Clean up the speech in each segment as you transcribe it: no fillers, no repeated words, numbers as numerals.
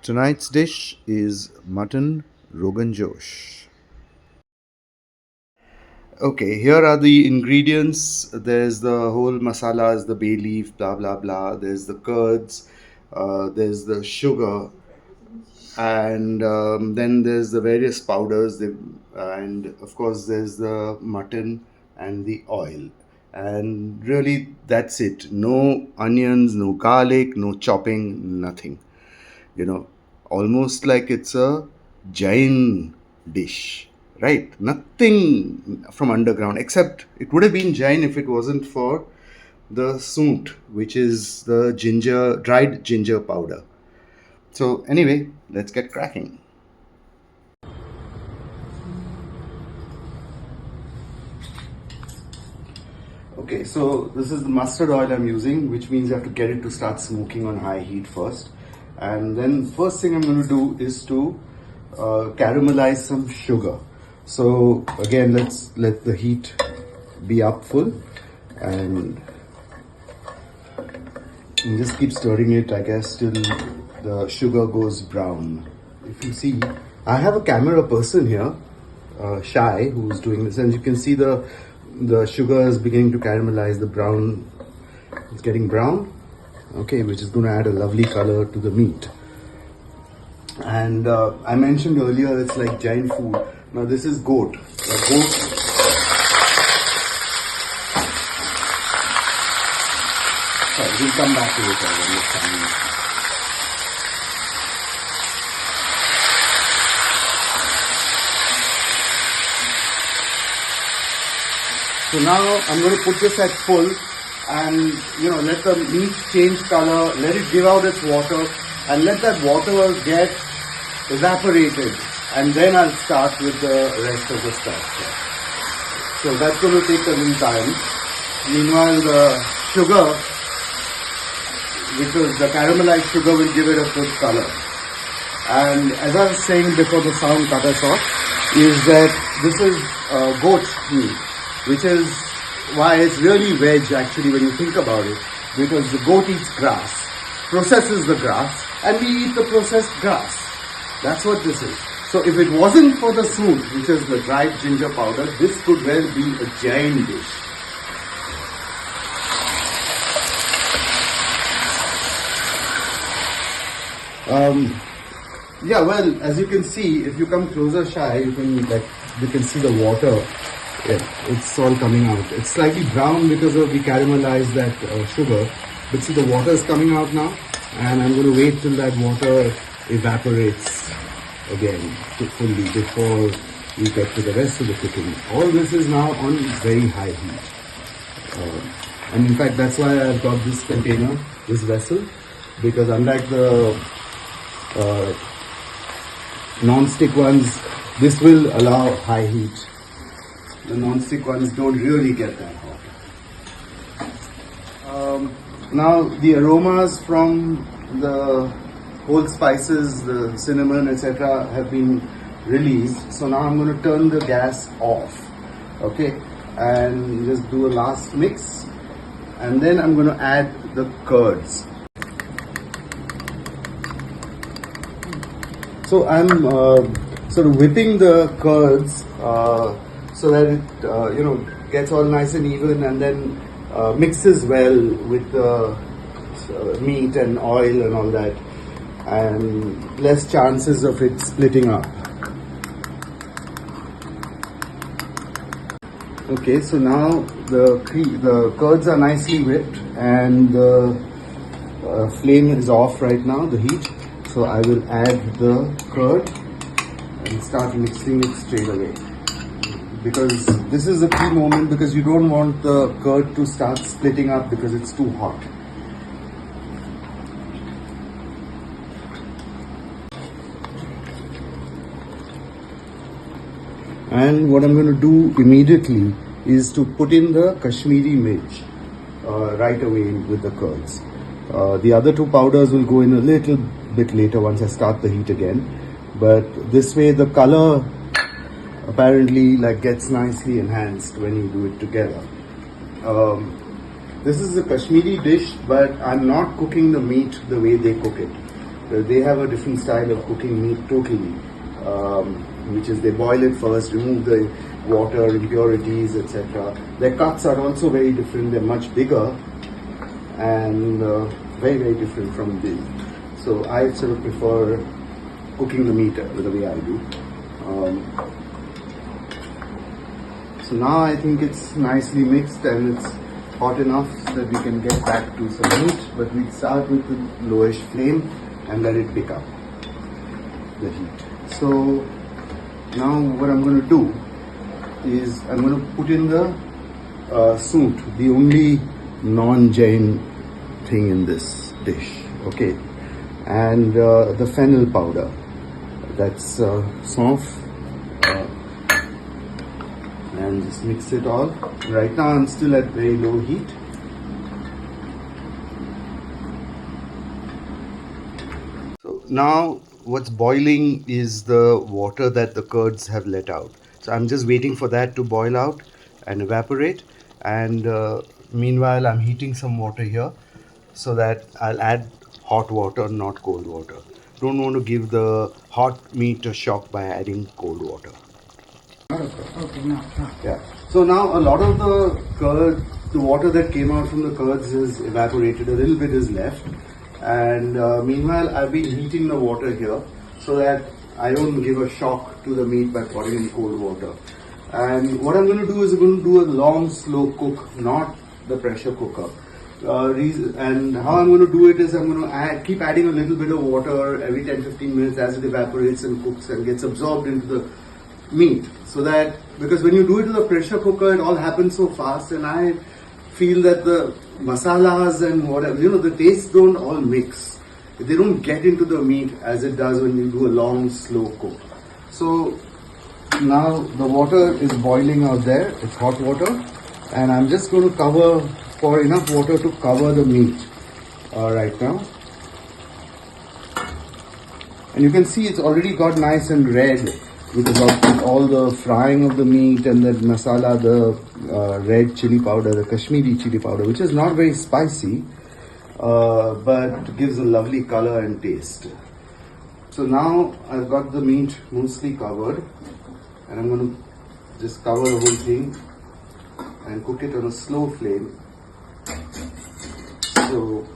Tonight's dish is mutton Rogan Josh. Okay, here are the ingredients. There's the whole masalas, the bay leaf, blah blah blah. There's the curds, there's the sugar, and then there's the various powders. And of course, there's the mutton and the oil. And really, that's it. No onions, no garlic, no chopping, nothing. You know, almost like it's a Jain dish, right? Nothing from underground, except it would have been Jain if it wasn't for the soonth, which is the ginger, dried ginger powder. So, anyway, let's get cracking. Okay, so this is the mustard oil I'm using, which means you have to get it to start smoking on high heat first. And then first thing I'm going to do is to caramelize some sugar. So again, let's let the heat be up full and just keep stirring it, I guess, till the sugar goes brown. If you see, I have a camera person here, Shai, who's doing this, and you can see the sugar is beginning to caramelize. The brown, it's getting brown, okay, which is going to add a lovely color to the meat. And I mentioned earlier it's like Jain food. Now this is goat. Sorry, we'll come back to it when it's time. So now I'm going to put this at full and let the meat change color, let it give out its water and let that water get evaporated, and then I'll start with the rest of the stuff. So that's going to take a little time. Meanwhile, the sugar, because the caramelized sugar will give it a good color. And as I was saying before the sound cut us off, is that this is goat meat, which is why it's really veg actually when you think about it, because the goat eats grass, processes the grass, and we eat the processed grass. That's what this is. So if it wasn't for the soonth, which is the dried ginger powder, this could well be a Jain dish. Yeah, well, as you can see, if you come closer, Shai, you can see the water. Yeah, it's all coming out. It's slightly brown because we caramelized that sugar. But see, the water is coming out now, and I'm going to wait till that water evaporates again fully before we get to the rest of the cooking. All this is now on very high heat. And in fact, that's why I've got this container, this vessel, because unlike the non-stick ones, this will allow high heat. The non-stick ones don't really get that hot. Now the aromas from the whole spices, the cinnamon, etc. have been released. So now I'm going to turn the gas off, okay, and just do a last mix, and then I'm going to add the curds. So I'm sort of whipping the curds so that it gets all nice and even, and then mixes well with the meat and oil and all that, and less chances of it splitting up. Okay, so now the curds are nicely whipped and the flame is off right now, the heat. So I will add the curd and start mixing it straight away, because this is a key moment, because you don't want the curd to start splitting up because it's too hot. And what I'm going to do immediately is to put in the Kashmiri mirch right away with the curds. The other two powders will go in a little bit later once I start the heat again, but this way the color apparently gets nicely enhanced when you do it together. This is a Kashmiri dish, but I'm not cooking the meat the way they cook it. they have a different style of cooking meat totally, which is they boil it first, remove the water, impurities, etc. Their cuts are also very different. They're much bigger and very, very different from this. So I sort of prefer cooking the meat the way I do. So now I think it's nicely mixed and it's hot enough that we can get back to some meat, but we start with the lowish flame and let it pick up the heat. So now what I'm going to do is I'm going to put in the soonth, the only non-Jain thing in this dish, okay, and the fennel powder, that's soonth, and just mix it all. Right now I'm still at very low heat. So now what's boiling is the water that the curds have let out. So I'm just waiting for that to boil out and evaporate, and meanwhile I'm heating some water here so that I'll add hot water, not cold water. Don't want to give the hot meat a shock by adding cold water. Okay, no. Yeah. So now a lot of the water that came out from the curds is evaporated. A little bit is left, and meanwhile I've been heating the water here so that I don't give a shock to the meat by pouring in cold water. And what I'm going to do is I'm going to do a long slow cook, not the pressure cooker. And how I'm going to do it is I'm going to keep adding a little bit of water every 10-15 minutes as it evaporates and cooks and gets absorbed into the meat, so that, because when you do it with a pressure cooker it all happens so fast, and I feel that the masalas and whatever, the tastes don't all mix. They don't get into the meat as it does when you do a long slow cook. So now the water is boiling out there, it's hot water, and I'm just going to pour enough water to cover the meat right now. And you can see it's already got nice and red with all the frying of the meat and the masala, the red chili powder, the Kashmiri chili powder, which is not very spicy, but gives a lovely color and taste. So now I've got the meat mostly covered, and I'm going to just cover the whole thing and cook it on a slow flame. So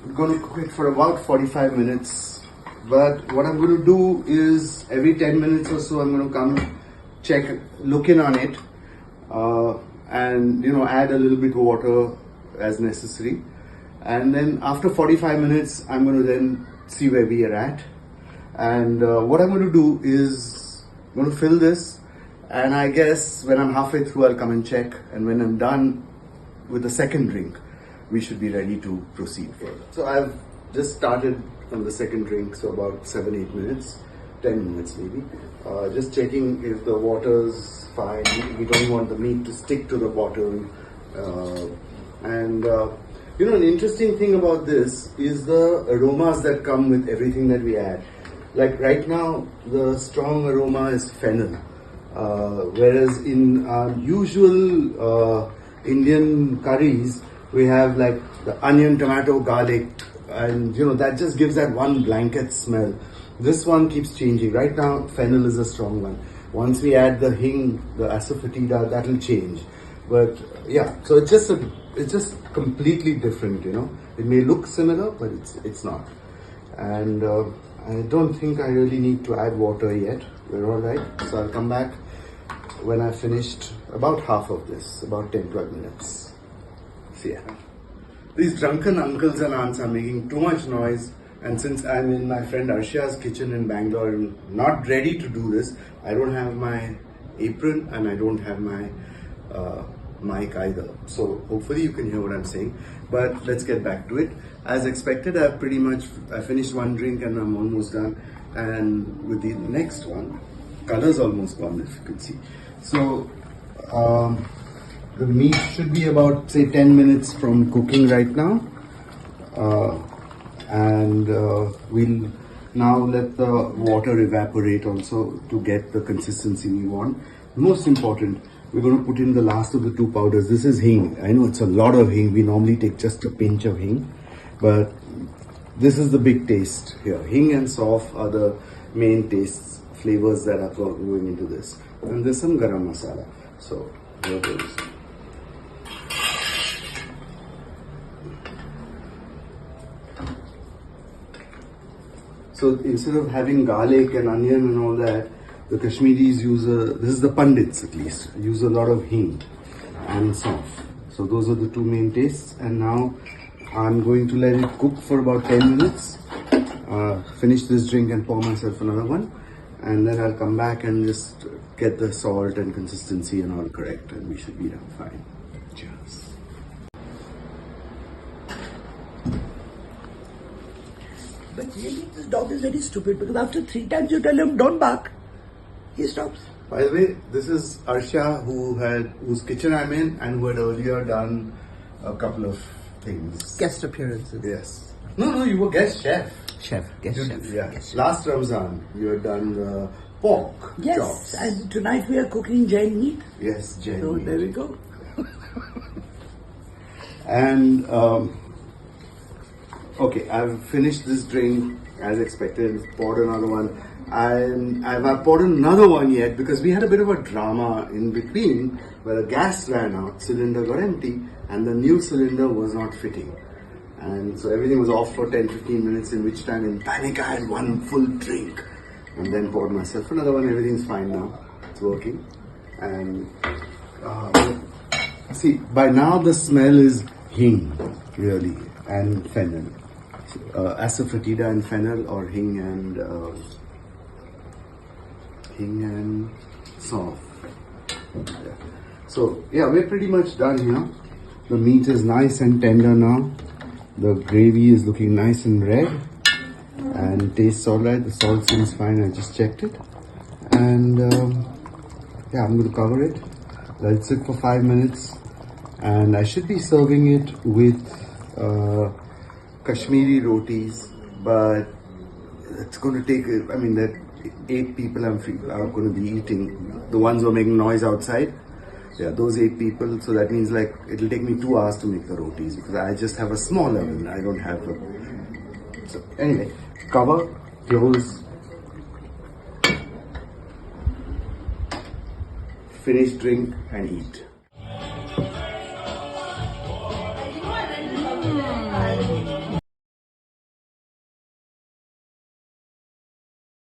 I'm going to cook it for about 45 minutes. But what I'm going to do is every 10 minutes or so I'm going to come look in on it, and add a little bit of water as necessary. And then after 45 minutes I'm going to then see where we are at. And what I'm going to do is I'm going to fill this, and I guess when I'm halfway through I'll come and check, and when I'm done with the second drink we should be ready to proceed further. So I've just started from the second drink, so about 7-8 minutes, 10 minutes maybe. Just checking if the water's fine. We don't want the meat to stick to the bottom. An interesting thing about this is the aromas that come with everything that we add. Like right now, the strong aroma is fennel, whereas in our usual Indian curries, we have like the onion, tomato, garlic, and that just gives that one blanket smell. This one keeps changing. Right now fennel is a strong one. Once we add the hing, the asafoetida, that will change. But yeah, so it's just completely different. It may look similar, but it's not. And I don't think I really need to add water yet. We're all right. So I'll come back when I've finished about half of this, about 10-12 minutes. See ya. These drunken uncles and aunts are making too much noise, and since I'm in my friend Arshia's kitchen in Bangalore and not ready to do this, I don't have my apron and I don't have my mic either. So hopefully you can hear what I'm saying, but let's get back to it. As expected, I finished one drink and I'm almost done, and with the next one, color's almost gone, if you could see. So the meat should be about, say, 10 minutes from cooking right now. We'll now let the water evaporate also to get the consistency we want. Most important, we're going to put in the last of the two powders. This is hing. I know it's a lot of hing. We normally take just a pinch of hing. But this is the big taste here. Hing and soft are the main tastes, flavors that are going into this. And there's some garam masala. So here goes. So instead of having garlic and onion and all that, the Kashmiris use this is the Pandits at least, use a lot of hing and soft. So those are the two main tastes. And now I'm going to let it cook for about 10 minutes. Finish this drink and pour myself another one. And then I'll come back and just get the salt and consistency and all correct. And we should be done fine. Cheers. But really, this dog is very stupid because after 3 times you tell him don't bark, he stops. By the way, this is Arsha whose kitchen I'm in and who had earlier done a couple of things. Guest appearances. Yes. No, you were guest chef. Guest chef. Yeah. Guest chef. Last Ramzan, you had done the pork Yes, chops. and tonight we are cooking Jain meat. Yes, Jain So meat. there we go. And okay, I've finished this drink as expected. Poured another one. I've not poured another one yet because we had a bit of a drama in between where the gas ran out, cylinder got empty, and the new cylinder was not fitting. And so everything was off for 10-15 minutes, in which time in panic I had one full drink and then poured myself another one. Everything's fine now. It's working. And see, by now the smell is hing, really, and fennel. Asafoetida and fennel, or hing and soft. Yeah. So yeah, we're pretty much done here. The meat is nice and tender now. The gravy is looking nice and red and tastes alright. The salt seems fine. I just checked it. And yeah, I'm going to cover it. Let it sit for 5 minutes. And I should be serving it with Kashmiri rotis. But it's going to take, I mean, that 8 people are going to be eating. The ones who are making noise outside. Yeah, those 8 people. So that means like it'll take me 2 hours to make the rotis because I just have a small oven. I don't have a. So anyway, cover, close, finish, drink, and eat.